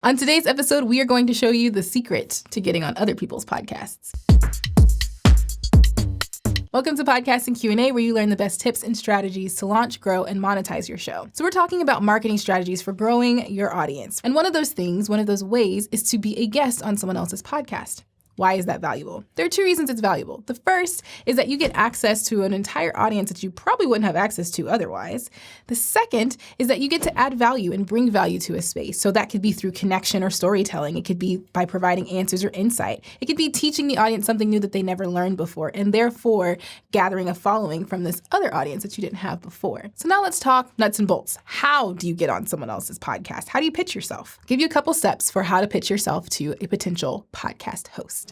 On today's episode, we are going to show you the secret to getting on other people's podcasts. Welcome to Podcasting Q&A, where you learn the best tips and strategies to launch, grow, and monetize your show. So we're talking about marketing strategies for growing your audience. And one of those ways is to be a guest on someone else's podcast. Why is that valuable? There are two reasons it's valuable. The first is that you get access to an entire audience that you probably wouldn't have access to otherwise. The second is that you get to add value and bring value to a space. So that could be through connection or storytelling. It could be by providing answers or insight. It could be teaching the audience something new that they never learned before, and therefore gathering a following from this other audience that you didn't have before. So now let's talk nuts and bolts. How do you get on someone else's podcast? How do you pitch yourself? I'll give you a couple steps for how to pitch yourself to a potential podcast host.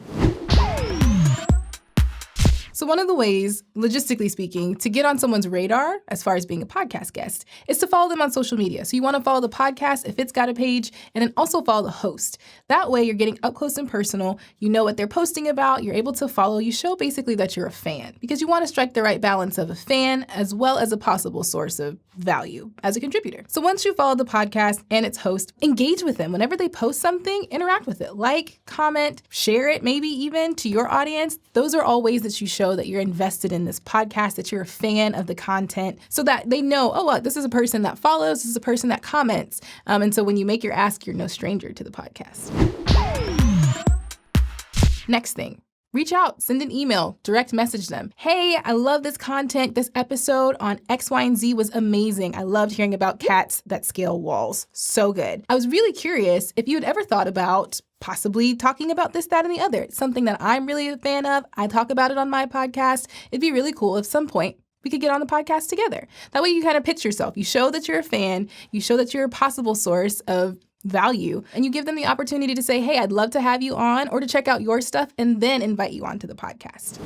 So one of the ways, logistically speaking, to get on someone's radar as far as being a podcast guest is to follow them on social media. So you want to follow the podcast if it's got a page, and then also follow the host. That way you're getting up close and personal. You know what they're posting about. You're able to follow. You show basically that you're a fan, because you want to strike the right balance of a fan as well as a possible source of value as a contributor. So once you follow the podcast and its host, engage with them. Whenever they post something, interact with it. Like, comment, share it, maybe even to your audience. Those are all ways that you show that you're invested in this podcast, that you're a fan of the content, so that they know, oh, look, this is a person that follows, this is a person that comments. And so when you make your ask, you're no stranger to the podcast. Next thing. Reach out, send an email, direct message them. Hey, I love this content. This episode on X, Y, and Z was amazing. I loved hearing about cats that scale walls. So good. I was really curious if you had ever thought about possibly talking about this, that, and the other. It's something that I'm really a fan of. I talk about it on my podcast. It'd be really cool if some point we could get on the podcast together. That way you kind of pitch yourself. You show that you're a fan. You show that you're a possible source of value, and you give them the opportunity to say, hey, I'd love to have you on, or to check out your stuff, and then invite you onto the podcast.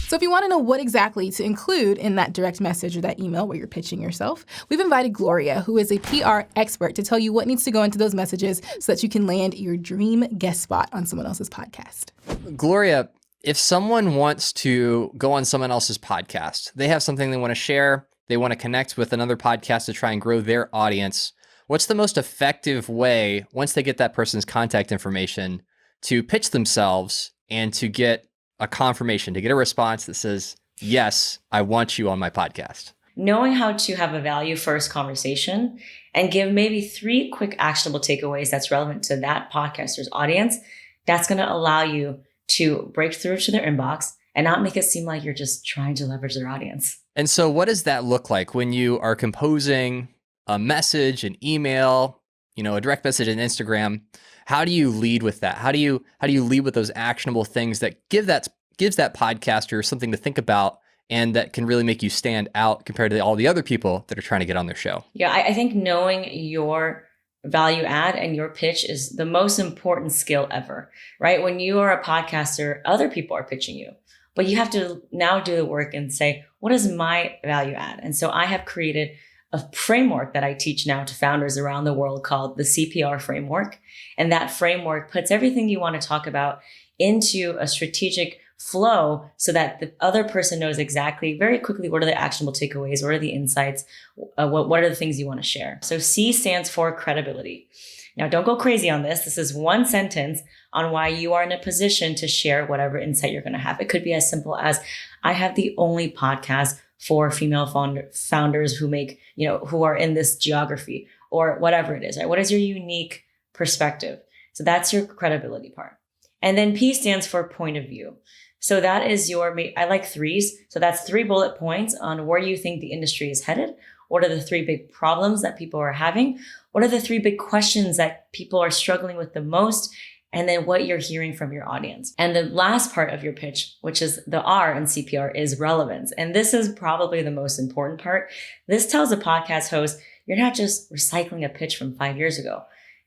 So if you want to know what exactly to include in that direct message or that email where you're pitching yourself, we've invited Gloria, who is a PR expert, to tell you what needs to go into those messages so that you can land your dream guest spot on someone else's podcast. Gloria, if someone wants to go on someone else's podcast, they have something they want to share, they want to connect with another podcast to try and grow their audience, what's the most effective way, once they get that person's contact information, to pitch themselves and to get a confirmation, to get a response that says, yes, I want you on my podcast? Knowing how to have a value first conversation and give maybe 3 quick actionable takeaways that's relevant to that podcaster's audience, that's going to allow you to break through to their inbox and not make it seem like you're just trying to leverage their audience. And so what does that look like when you are composing a message, an email, a direct message on Instagram? How do you lead with that? How do you lead with those actionable things that gives that podcaster something to think about, and that can really make you stand out compared to all the other people that are trying to get on their show? Yeah, I think knowing your value add and your pitch is the most important skill ever, right? When you are a podcaster, other people are pitching you, but you have to now do the work and say, what is my value add? And so I have created a framework that I teach now to founders around the world called the CPR framework. And that framework puts everything you want to talk about into a strategic flow so that the other person knows exactly very quickly what are the actionable takeaways, what are the insights, what are the things you want to share. So C stands for credibility. Now, don't go crazy on this. This is one sentence on why you are in a position to share whatever insight you're going to have. It could be as simple as, I have the only podcast for female founders who make, who are in this geography, or whatever it is, right? What is your unique perspective? So that's your credibility part. And then P stands for point of view. So that is I like 3s. So that's 3 bullet points on where you think the industry is headed. What are the 3 big problems that people are having? What are the 3 big questions that people are struggling with the most? And then what you're hearing from your audience. And the last part of your pitch, which is the R in CPR, is relevance. And this is probably the most important part. This tells a podcast host, you're not just recycling a pitch from 5 years ago.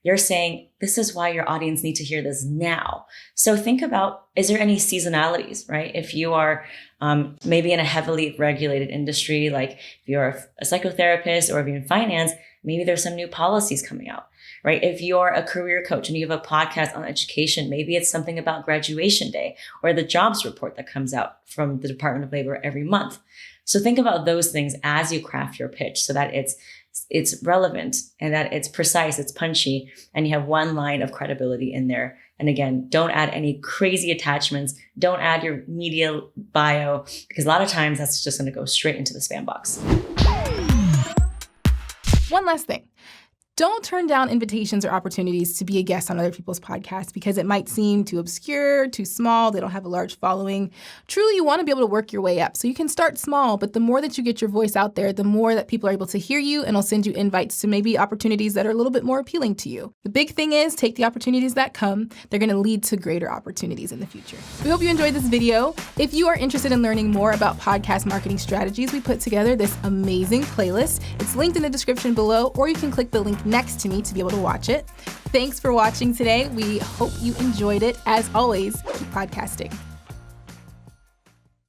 You're saying, this is why your audience need to hear this now. So think about, is there any seasonalities, right? If you are maybe in a heavily regulated industry, like if you're a psychotherapist or if you're in finance, maybe there's some new policies coming out, right? If you're a career coach and you have a podcast on education, maybe it's something about graduation day or the jobs report that comes out from the Department of Labor every month. So think about those things as you craft your pitch so that it's it's relevant and that it's precise, it's punchy, and you have one line of credibility in there. And again, don't add any crazy attachments. Don't add your media bio, because a lot of times that's just going to go straight into the spam box. One last thing. Don't turn down invitations or opportunities to be a guest on other people's podcasts because it might seem too obscure, too small, they don't have a large following. Truly, you want to be able to work your way up. So you can start small, but the more that you get your voice out there, the more that people are able to hear you, and will send you invites to maybe opportunities that are a little bit more appealing to you. The big thing is take the opportunities that come. They're going to lead to greater opportunities in the future. We hope you enjoyed this video. If you are interested in learning more about podcast marketing strategies, we put together this amazing playlist. It's linked in the description below, or you can click the link next to me to be able to watch it. Thanks for watching today. We hope you enjoyed it. As always, keep podcasting.